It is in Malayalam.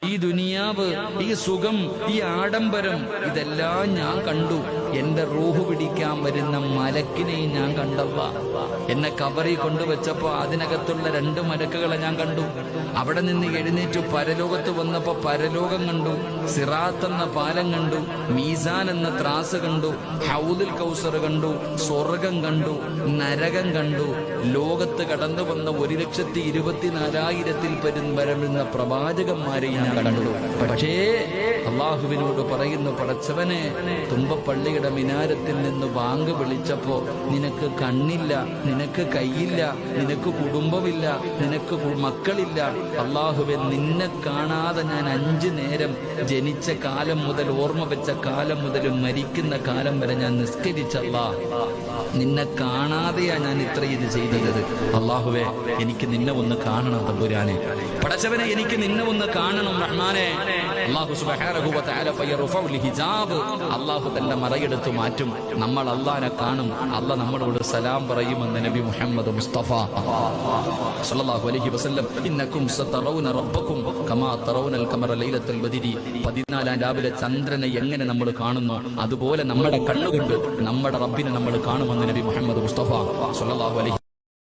ഈ ദുനിയാവ്, ഈ സുഖം, ഈ ആഡംബരം ഇതെല്ലാം ഞാൻ കണ്ടു. എന്റെ റൂഹ് പിടിക്കാൻ വരുന്ന മലക്കിനെയും ഞാൻ കണ്ടല്ല. എന്നെ കബറിൽ കൊണ്ടുവച്ചപ്പോ അതിനകത്തുള്ള 2 മലക്കുകളെ ഞാൻ കണ്ടു. അവിടെ നിന്ന് എഴുന്നേറ്റ് പരലോകത്ത് വന്നപ്പോ പരലോകം കണ്ടു, സിറാത്ത് എന്ന പാലം കണ്ടു, മീസാൻ എന്ന ത്രാസ് കണ്ടു, ഹൗദുൽ കൗസർ കണ്ടു, സ്വർഗം കണ്ടു, നരകം കണ്ടു. ലോകത്ത് കടന്നു വന്ന 1,24,000-ൽ വരുന്ന പ്രവാചകന്മാരെ ഞാൻ കണ്ടു. പക്ഷേ അള്ളാഹുവിനോട് പറയുന്നു, പടച്ചവനെ, തുമ്പപ്പള്ളിയുടെ മിനാരത്തിൽ നിന്ന് ബാങ്ക് വിളിച്ചപ്പോ നിനക്ക് കണ്ണില്ല, നിനക്ക് കൈയില്ല, നിനക്ക് കുടുംബമില്ല, നിനക്ക് മക്കളില്ല. അള്ളാഹുവെ, നിന്നെ കാണാതെ ഞാൻ 5 നേരം ജനിച്ച കാലം മുതൽ, ഓർമ്മ വെച്ച കാലം മുതൽ മരിക്കുന്ന കാലം വരെ ഞാൻ നിസ്കരിച്ചല്ല. നിന്നെ കാണാതെയാ ഞാൻ ഇത്ര ഇത് ചെയ്തത്. അള്ളാഹുവെ, എനിക്ക് നിന്നെ ഒന്ന് കാണണം തമ്പുരാനെ. പടച്ചവനെ, എനിക്ക് നിന്നെ ഒന്ന് കാണണം റഹ്മാനെ. അല്ലാഹു സുബ്ഹാനഹു വ തആല ഫയർഫഉൽ ഹിജാബ്, അല്ലാഹു തന്റെ മറയെടുത്ത് മാറ്റും. നമ്മൾ അല്ലാഹനെ കാണും. അല്ലാഹ് നമ്മളോട് സലാം പറയുമെന്ന് നബി മുഹമ്മദ് മുസ്തഫ സല്ലല്ലാഹു അലൈഹി വസല്ലം. ഇന്നകും സതറൗന റബ്ബകും കമാ തറൗനൽ ഖമറ ലൈലത്തുൽ ബദരി. 14 രാവിലെ ചന്ദ്രനെ എങ്ങനെ നമ്മൾ കാണുന്നു, അതുപോലെ നമ്മുടെ കണ്ണുകൊണ്ട് നമ്മുടെ റബ്ബിനെ നമ്മൾ കാണുമെന്ന് നബി മുഹമ്മദ് മുസ്തഫ സല്ലല്ലാഹു അലൈഹി